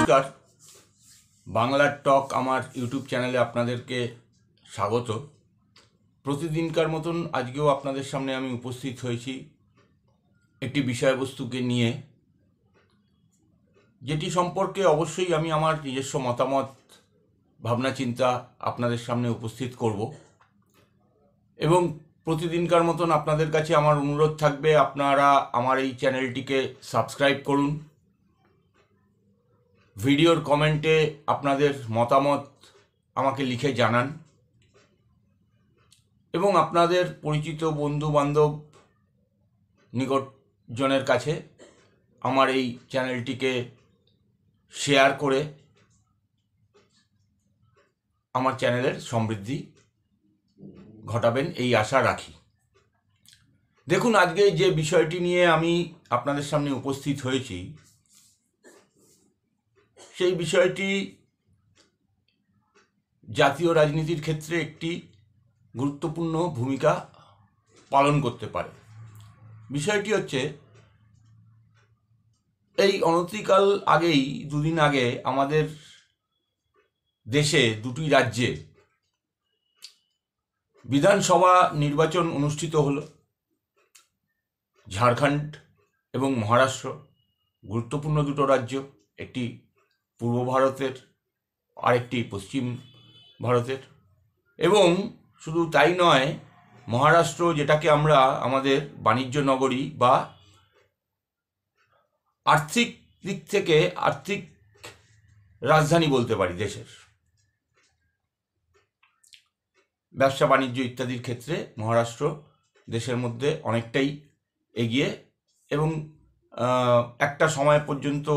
নমস্কার, বাংলার টক আমার ইউটিউব চ্যানেলে আপনাদেরকে স্বাগত। প্রতিদিনকার মতন আজকেও আপনাদের সামনে আমি উপস্থিত হয়েছি একটি বিষয়বস্তুকে নিয়ে, যেটি সম্পর্কে অবশ্যই আমি আমার নিজস্ব মতামত ভাবনা চিন্তা আপনাদের সামনে উপস্থিত করব। এবং প্রতিদিনকার মতন আপনাদের কাছে আমার অনুরোধ থাকবে, আপনারা আমার এই চ্যানেলটিকে সাবস্ক্রাইব করুন, ভিডিওর কমেন্টে আপনাদের মতামত আমাকে লিখে জানান এবং আপনাদের পরিচিত বন্ধু বান্ধব নিকটজনের কাছে আমার এই চ্যানেলটিকে শেয়ার করে আমার চ্যানেলের সমৃদ্ধি ঘটাবেন এই আশা রাখি। দেখুন, আজকে যে বিষয়টি নিয়ে আমি আপনাদের সামনে উপস্থিত হয়েছি, সেই বিষয়টি জাতীয় রাজনীতির ক্ষেত্রে একটি গুরুত্বপূর্ণ ভূমিকা পালন করতে পারে। বিষয়টি হচ্ছে, এই অনতিকাল আগেই, দুদিন আগে আমাদের দেশে দুটি রাজ্যে বিধানসভা নির্বাচন অনুষ্ঠিত হলো। ঝাড়খণ্ড এবং মহারাষ্ট্র গুরুত্বপূর্ণ দুটো রাজ্য, একটি পূর্ব ভারতের আরেকটি পশ্চিম ভারতের। এবং শুধু তাই নয়, মহারাষ্ট্র, যেটাকে আমরা আমাদের বাণিজ্য নগরী বা আর্থিক দিক থেকে আর্থিক রাজধানী বলতে পারি দেশের, ব্যবসা বাণিজ্য ইত্যাদির ক্ষেত্রে মহারাষ্ট্র দেশের মধ্যে অনেকটাই এগিয়ে এবং একটা সময় পর্যন্ত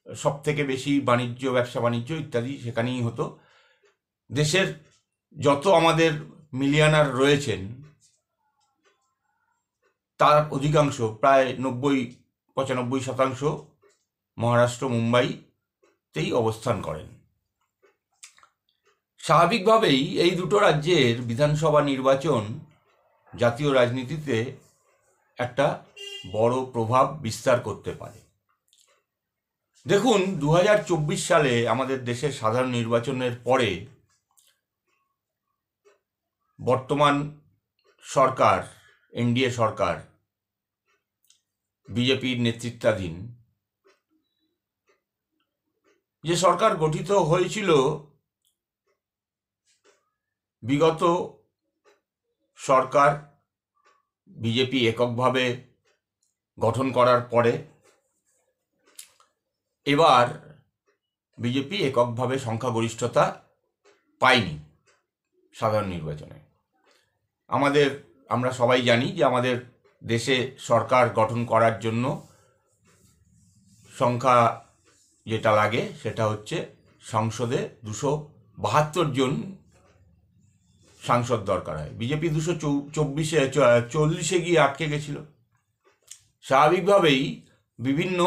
সব থেকে বেশি বাণিজ্য, ব্যবসা বাণিজ্য ইত্যাদি সেখানেই হতো। দেশের যত আমাদের মিলিয়নার রয়েছেন তার অধিকাংশ, প্রায় 90-95% মহারাষ্ট্র মুম্বাইতেই অবস্থান করেন। স্বাভাবিকভাবেই এই দুটো রাজ্যের বিধানসভা নির্বাচন জাতীয় রাজনীতিতে একটা বড় প্রভাব বিস্তার করতে পারে। দেখুন, 2024 সালে আমাদের দেশের সাধারণ নির্বাচনের পরে বর্তমান সরকার, এনডিএ সরকার, বিজেপির নেতৃত্বাধীন যে সরকার গঠিত হয়েছিল, বিগত সরকার বিজেপি এককভাবে গঠন করার পরে এবার বিজেপি এককভাবে সংখ্যাগরিষ্ঠতা পায়নি সাধারণ নির্বাচনে। আমরা সবাই জানি যে আমাদের দেশে সরকার গঠন করার জন্য সংখ্যা যেটা লাগে সেটা হচ্ছে সংসদে 272 জন সাংসদ দরকার হয়। বিজেপি 240 গিয়ে আটকে গেছিল। স্বাভাবিকভাবেই বিভিন্ন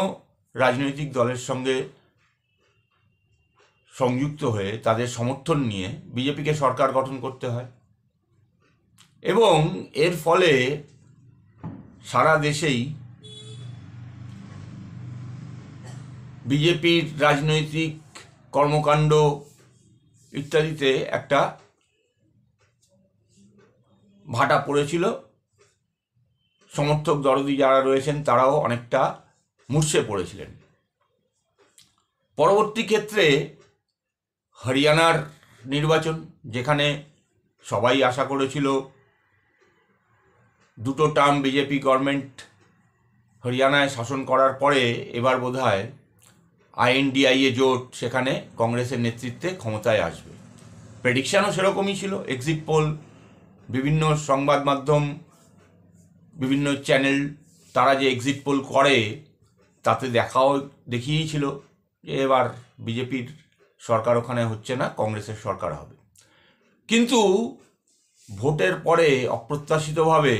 রাজনৈতিক দলের সঙ্গে সংযুক্ত হয়ে তাদের সমর্থন নিয়ে বিজেপিকে সরকার গঠন করতে হয় এবং এর ফলে সারা দেশেই বিজেপির রাজনৈতিক কর্মকাণ্ড ইত্যাদিতে একটা ভাটা পড়েছিল। সমর্থক দরদি যারা রয়েছেন তারাও অনেকটা মূর্ছে পড়েছিলেন। পরবর্তী ক্ষেত্রে হরিয়ানার নির্বাচন, যেখানে সবাই আশা করেছিল দুটো টার্ম বিজেপি গভর্নমেন্ট হরিয়ানায় শাসন করার পরে এবার বোধহয় INDIA জোট সেখানে কংগ্রেসের নেতৃত্বে ক্ষমতায় আসবে। প্রেডিকশানও সেরকমই ছিল। এক্সিট পোল, বিভিন্ন সংবাদ মাধ্যম, বিভিন্ন চ্যানেল, তারা যে এক্সিট পোল করে তাতে দেখিয়েছিল যে এবার বিজেপির সরকার ওখানে হচ্ছে না, কংগ্রেসের সরকার হবে। কিন্তু ভোটের পরে অপ্রত্যাশিতভাবে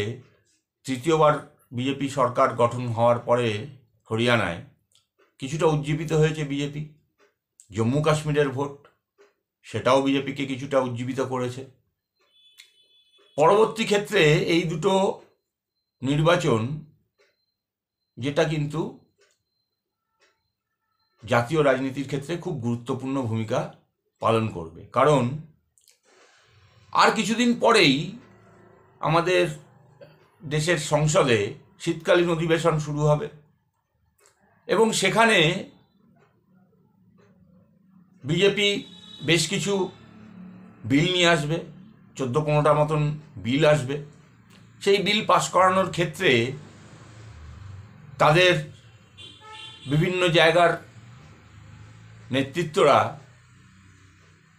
তৃতীয়বার বিজেপি সরকার গঠন হওয়ার পরে হরিয়ানায় কিছুটা উজ্জীবিত হয়েছে বিজেপি। জম্মু কাশ্মীরের ভোট, সেটাও বিজেপিকে কিছুটা উজ্জীবিত করেছে। পরবর্তী ক্ষেত্রে এই দুটো নির্বাচন, যেটা কিন্তু জাতীয় রাজনীতির ক্ষেত্রে খুব গুরুত্বপূর্ণ ভূমিকা পালন করবে। কারণ আর কিছুদিন পরেই আমাদের দেশের সংসদে শীতকালীন অধিবেশন শুরু হবে এবং সেখানে বিজেপি বেশ কিছু বিল নিয়ে আসবে, 14-15টা মতন বিল আসবে। সেই বিল পাশ করানোর ক্ষেত্রে তাদের বিভিন্ন জায়গার নেতৃত্বরা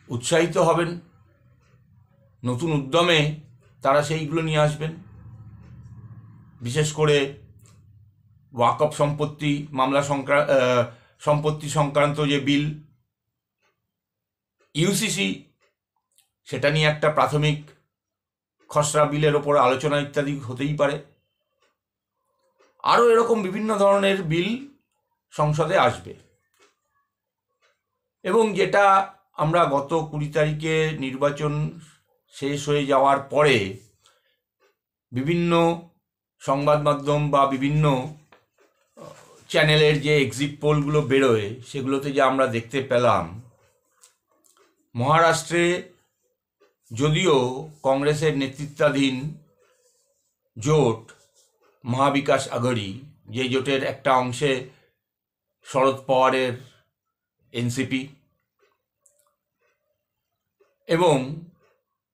উৎসাহিত হবেন, নতুন উদ্যমে তারা সেইগুলো নিয়ে আসবেন। বিশেষ করে ওয়াকফ সম্পত্তি মামলা সম্পত্তি সংক্রান্ত যে বিল ইউসিসি, সেটা নিয়ে একটা প্রাথমিক খসড়া বিলের ওপর আলোচনা ইত্যাদি হতেই পারে। আরও এরকম বিভিন্ন ধরনের বিল সংসদে আসবে এবং যেটা আমরা গত 20 তারিখে নির্বাচন শেষ হয়ে যাওয়ার পরে বিভিন্ন সংবাদ মাধ্যম বা বিভিন্ন চ্যানেলের যে এক্সিট পোলগুলো বেরোয় সেগুলোতে যে আমরা দেখতে পেলাম, মহারাষ্ট্রে যদিও কংগ্রেসের নেতৃত্বাধীন জোট মহাবিকাশ আঘাড়ি, যে জোটের একটা অংশে শরদ পাওয়ারের এনসিপি এবং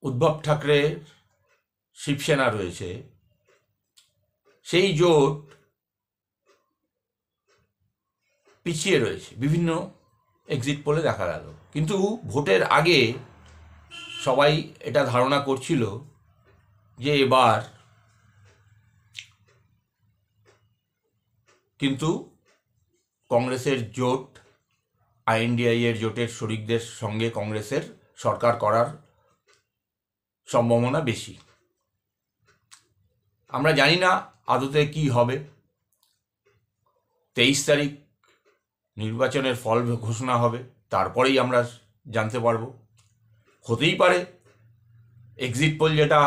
উদ্ধব ঠাকরের শিবসেনা রয়েছে, সেই জোট পিছিয়ে রয়েছে বিভিন্ন এক্সিট পোলে দেখা গেল। কিন্তু ভোটের আগে সবাই এটা ধারণা করছিল যে এবার কিন্তু কংগ্রেসের জোট, আইএনডিআই এর জোটের শরিকদের সঙ্গে কংগ্রেসের সরকার করার সম্ভাবনা বেশি। আমরা জানি না আদতে কি হবে। 23 তারিখ নির্বাচনের ফল ঘোষণা হবে, তারপরেই আমরা জানতে পারবো। হতেই পারে এক্সিট পোল যেটা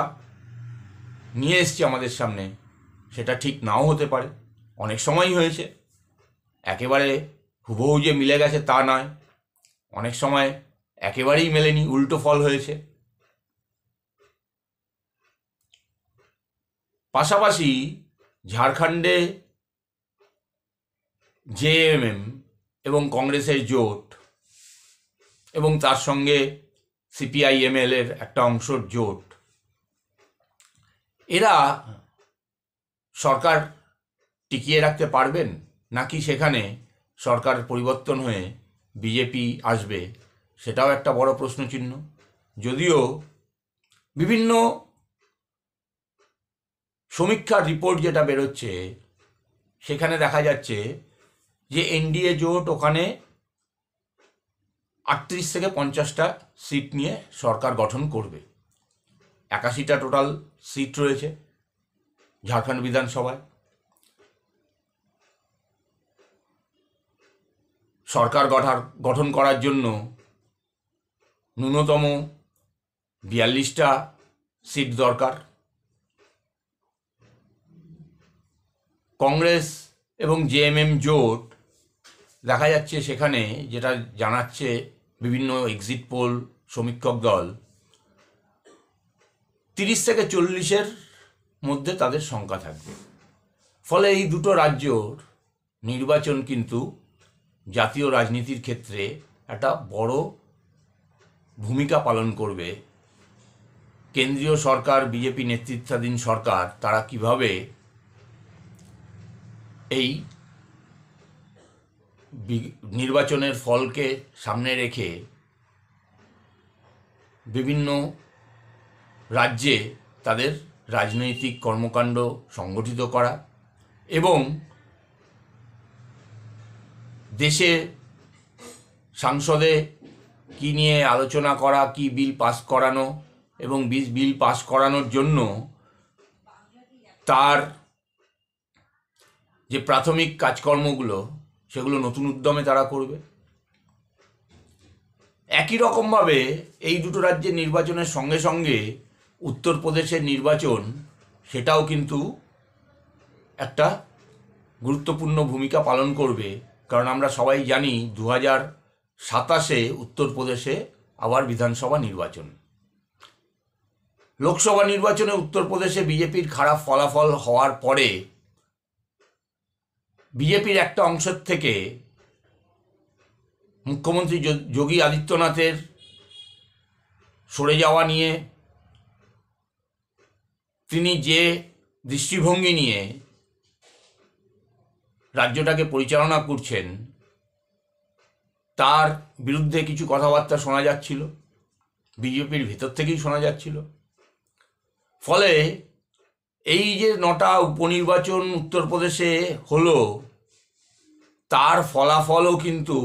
নিয়ে এসছে আমাদের সামনে সেটা ঠিক নাও হতে পারে। অনেক সময়ই হয়েছে, একেবারে হুবহু যে মিলে গেছে তা নয়, অনেক সময় একেবারেই মেলেনি, উল্টো ফল হয়েছে। পাশাপাশি ঝাড়খণ্ডে জেএমএম এবং কংগ্রেসের জোট এবং তার সঙ্গে সিপিআইএমএল এর একটা অংশের জোট, এরা সরকার টিকিয়ে রাখতে পারবেন নাকি সেখানে সরকার পরিবর্তন হয়ে বিজেপি আসবে, সেটাও একটা বড় প্রশ্নচিহ্ন। যদিও বিভিন্ন সমীক্ষার রিপোর্ট যেটা বেরোচ্ছে সেখানে দেখা যাচ্ছে যে এনডিএ জোট ওখানে 38 থেকে 50টা সিট নিয়ে সরকার গঠন করবে। 81টা টোটাল সিট রয়েছে ঝাড়খণ্ড বিধানসভায়। সরকার গঠন করার জন্য ন্যূনতম 42টা সিট দরকার। কংগ্রেস এবং জেএমএম জোট দেখা যাচ্ছে সেখানে, যেটা জানাচ্ছে বিভিন্ন এক্সিট পোল সমীক্ষক দল, 30 থেকে 40-এর মধ্যে তাদের সংখ্যা থাকবে। ফলে এই দুটো রাজ্যর নির্বাচন কিন্তু জাতীয় রাজনীতির ক্ষেত্রে একটা বড় ভূমিকা পালন করবে। কেন্দ্রীয় সরকার, বিজেপি নেতৃত্বাধীন সরকার, তারা কিভাবে এই নির্বাচনের ফলকে সামনে রেখে বিভিন্ন রাজ্যে তাদের রাজনৈতিক কর্মকাণ্ড সংগঠিত করা এবং দেশে সংসদে কি নিয়ে আলোচনা করা, কি বিল পাস করানো এবং বিল পাস করানোর জন্য তার যে প্রাথমিক কাজকর্মগুলো সেগুলো নতুন উদ্যমে তারা করবে। একই রকমভাবে এই দুটো রাজ্যের নির্বাচনের সঙ্গে সঙ্গে উত্তরপ্রদেশের নির্বাচন, সেটাও কিন্তু একটা গুরুত্বপূর্ণ ভূমিকা পালন করবে কারণ আমরা সবাই জানি 2027 উত্তরপ্রদেশে আবার বিধানসভা নির্বাচন। লোকসভা নির্বাচনে উত্তরপ্রদেশে বিজেপির খারাপ ফলাফল হওয়ার পরে বিজেপির একটা অংশের থেকে মুখ্যমন্ত্রী যোগী আদিত্যনাথের সরে যাওয়া নিয়ে, তিনি যে দৃষ্টিভঙ্গি নিয়ে রাজ্যটাকে পরিচালনা করছেন তার বিরুদ্ধে কিছু কথাবার্তা শোনা যাচ্ছিল, বিজেপির ভেতর থেকেই শোনা যাচ্ছিল। ফলে এই যে 9টা উপনির্বাচন উত্তরপ্রদেশে হলো, তার ফলাফলও কিন্তু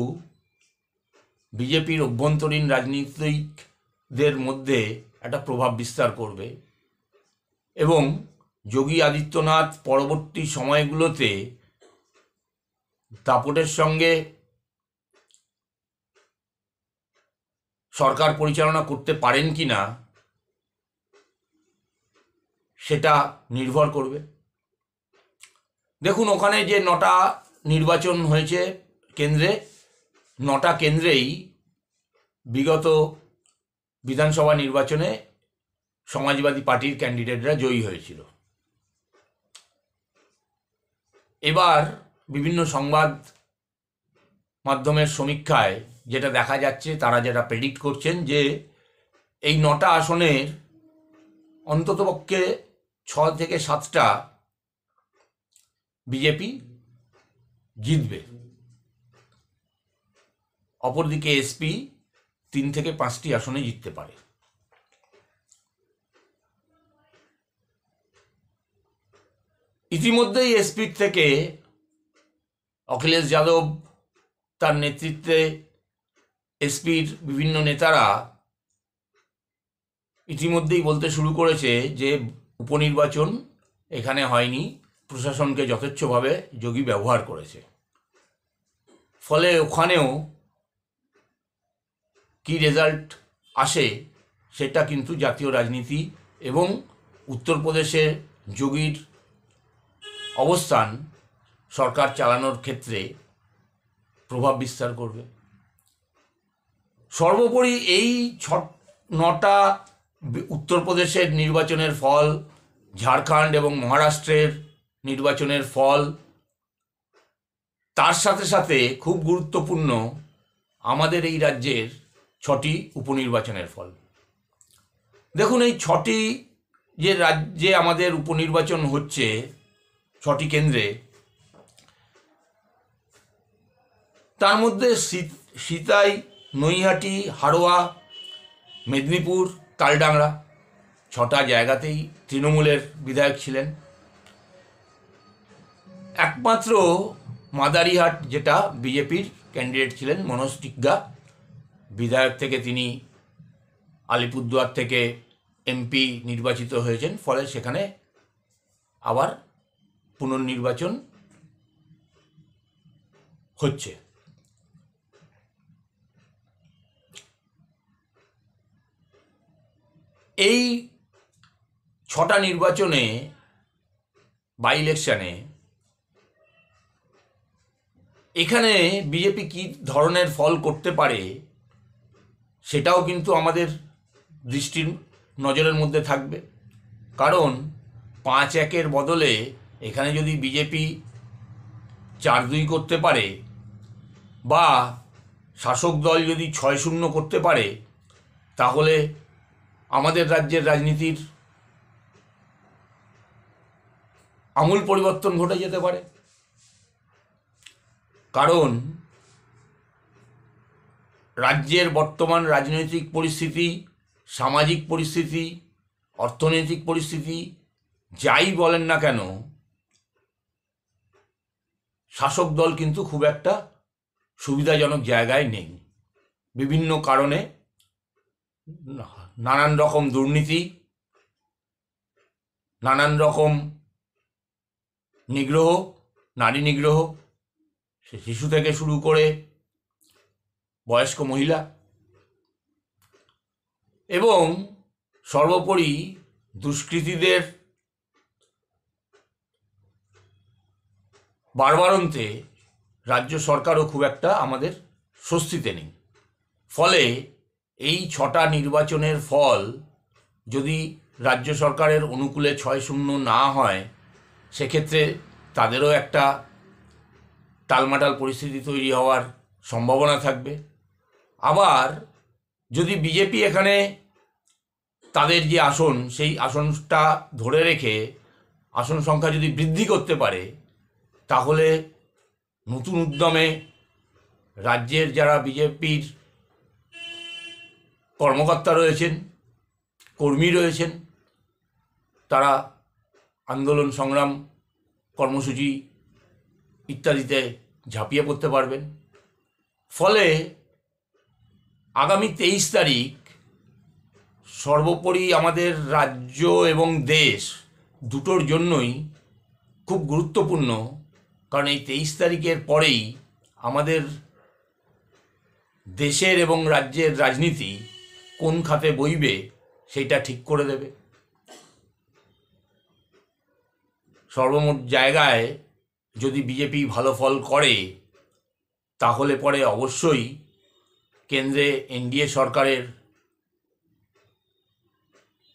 বিজেপির অভ্যন্তরীণ রাজনীতিকদের মধ্যে একটা প্রভাব বিস্তার করবে এবং যোগী আদিত্যনাথ পরবর্তী সময়গুলোতে দাপটের সঙ্গে সরকার পরিচালনা করতে পারেন কি না সেটা নির্ভর করবে। দেখুন, ওখানে যে 9টা নির্বাচন হয়েছে কেন্দ্রে, 9টা কেন্দ্রেই বিগত বিধানসভা নির্বাচনে সমাজবাদী পার্টির ক্যান্ডিডেটরা জয়ী হয়েছিল। এবার বিভিন্ন সংবাদ মাধ্যমের সমীক্ষায় যেটা দেখা যাচ্ছে, তারা যেটা প্রেডিক্ট করছেন যে এই 9টা আসনের অন্ততপক্ষে 6 থেকে 7টা বিজেপি জিতবে। অপরদিকে এসপি 3 থেকে 5টি আসনে জিততে পারে। ইতিমধ্যেই এসপির থেকে অখিলেশ যাদব তার নেতৃত্বে এসপির বিভিন্ন নেতারা ইতিমধ্যেই বলতে শুরু করেছে যে উপনির্বাচন এখানে হয়নি, প্রশাসনকে যথেচ্ছভাবে যোগী ব্যবহার করেছে। ফলে ওখানেও কি রেজাল্ট আসে সেটা কিন্তু জাতীয় রাজনীতি এবং উত্তরপ্রদেশে যোগীর অবস্থান সরকার চালানোর ক্ষেত্রে প্রভাব বিস্তার করবে। সর্বোপরি এই 9টা উত্তরপ্রদেশের নির্বাচনের ফল, ঝাড়খণ্ড এবং মহারাষ্ট্রের নির্বাচনের ফল, তার সাথে সাথে খুব গুরুত্বপূর্ণ আমাদের এই রাজ্যের 6টি উপনির্বাচনের ফল। দেখুন, এই 6টি যে রাজ্যে আমাদের উপনির্বাচন হচ্ছে, 6টি কেন্দ্রে, তার মধ্যে সিতাই, নৈহাটি, হাড়োয়া, মেদিনীপুর, তালডাংরা 6টা জায়গাতেই তৃণমূলের বিধায়ক ছিলেন। একমাত্র মাদারিহাট, যেটা বিজেপির ক্যান্ডিডেট ছিলেন মনোজ টিগ্গা, বিধায়ক থেকে তিনি আলিপুরদুয়ার থেকে এমপি নির্বাচিত হয়েছেন। ফলে সেখানে আবার পুনর্নির্বাচন হচ্ছে। এই 6টা নির্বাচনে, বাই ইলেকশনে, এখানে বিজেপি কী ধরনের ফল করতে পারে সেটাও কিন্তু আমাদের দৃষ্টির নজরের মধ্যে থাকবে। কারণ 5-1 বদলে এখানে যদি বিজেপি 4-2 করতে পারে বা শাসক দল যদি 6-0 করতে পারে, তাহলে আমাদের রাজ্যের রাজনীতির আমূল পরিবর্তন ঘটে যেতে পারে। কারণ রাজ্যের বর্তমান রাজনৈতিক পরিস্থিতি, সামাজিক পরিস্থিতি, অর্থনৈতিক পরিস্থিতি যাই বলেন না কেন, শাসক দল কিন্তু খুব একটা সুবিধাজনক জায়গায় নেই। বিভিন্ন কারণে, নানান রকম দুর্নীতি, নানান রকম নিগ্রহ, নারী নিগ্রহ, সে শিশু থেকে শুরু করে বয়স্ক মহিলা, এবং সর্বোপরি দুষ্কৃতীদের বাড়বাড়ন্তে রাজ্য সরকারও খুব একটা আমাদের স্বস্তিতে নেই। ফলে এই 6টা নির্বাচনের ফল যদি রাজ্য সরকারের অনুকূলে 6-0 না হয়, সেক্ষেত্রে তাদেরও একটা টালমাটাল পরিস্থিতি তৈরি হওয়ার সম্ভাবনা থাকবে। আবার যদি বিজেপি এখানে তাদের যে আসন, সেই আসনটা ধরে রেখে আসন সংখ্যা যদি বৃদ্ধি করতে পারে, তাহলে নতুন উদ্যমে রাজ্যের যারা বিজেপির কর্মকর্তা রয়েছেন, কর্মী রয়েছেন, তারা আন্দোলন সংগ্রাম কর্মসূচি ইত্যাদিতে ঝাঁপিয়ে পড়তে পারবেন। ফলে আগামী 23 তারিখ সর্বোপরি আমাদের রাজ্য এবং দেশ দুটোর জন্যই খুব গুরুত্বপূর্ণ। কারণ এই 23 তারিখের পরেই আমাদের দেশের এবং রাজ্যের রাজনীতি কোন খাতে বইবে সেটা ঠিক করে দেবে। সর্বমোট জায়গায় যদি বিজেপি ভালো ফল করে, তাহলে পরে অবশ্যই কেন্দ্রে এনডিএ সরকারের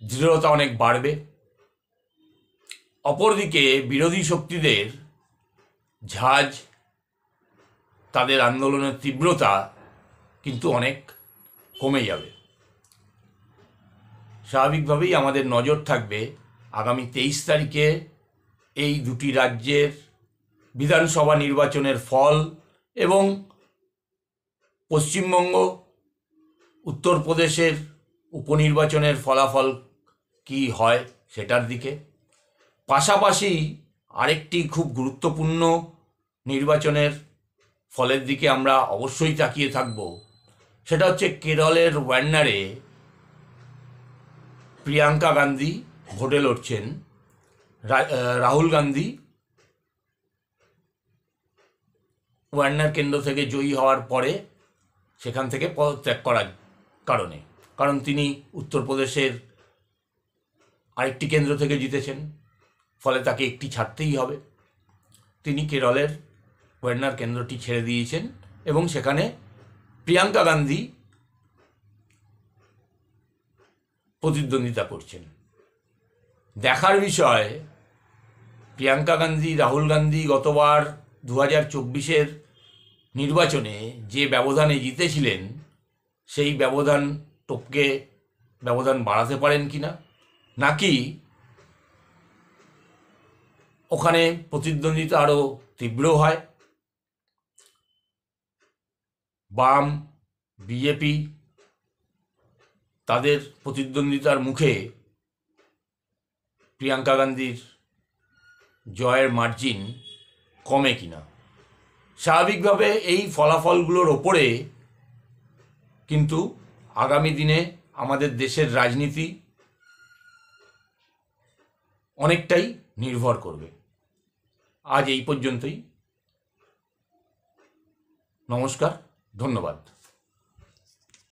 দৃঢ়তা অনেক বাড়বে। অপরদিকে বিরোধী শক্তিদের ঝাঁজ, তাদের আন্দোলনের তীব্রতা কিন্তু অনেক কমে যাবে। স্বাভাবিকভাবেই আমাদের নজর থাকবে আগামী 23 তারিখে এই দুটি রাজ্যের বিধানসভা নির্বাচনের ফল এবং পশ্চিমবঙ্গ, উত্তরপ্রদেশের উপনির্বাচনের ফলাফল কি হয় সেটার দিকে। পাশাপাশি আরেকটি খুব গুরুত্বপূর্ণ নির্বাচনের ফলের দিকে আমরা অবশ্যই তাকিয়ে থাকব। সেটা হচ্ছে কেরলের ওয়ায়নাডে প্রিয়াঙ্কা গান্ধী ভোটে লড়ছেন। রাহুল গান্ধী ওয়ায়নাড কেন্দ্র থেকে জয়ী হওয়ার পরে সেখান থেকে পদত্যাগ করার কারণ তিনি উত্তরপ্রদেশের আরেকটি কেন্দ্র থেকে জিতেছেন, ফলে তাকে একটি ছাড়তেই হবে। তিনি কেরলের ওয়ায়নাড কেন্দ্রটি ছেড়ে দিয়েছেন এবং সেখানে প্রিয়াঙ্কা গান্ধী প্রতিদ্বন্দ্বিতা করছেন। দেখার বিষয়, প্রিয়াঙ্কা গান্ধী, রাহুল গান্ধী গতবার 2024-এর নির্বাচনে যে ব্যবধানে জিতেছিলেন, সেই ব্যবধান টপকে ব্যবধান বাড়াতে পারেন কিনা, নাকি ওখানে প্রতিদ্বন্দ্বিতা আরও তীব্র হয়। বাম, বিজেপি তাদের প্রতিদ্বন্দ্বিতার মুখে প্রিয়াঙ্কা গান্ধীর জয়ের মার্জিন কমে কিনা। স্বাভাবিকভাবে এই ফলাফলগুলোর ওপরে কিন্তু আগামী দিনে আমাদের দেশের রাজনীতি অনেকটাই নির্ভর করবে। আজ এই পর্যন্তই। নমস্কার, ধন্যবাদ।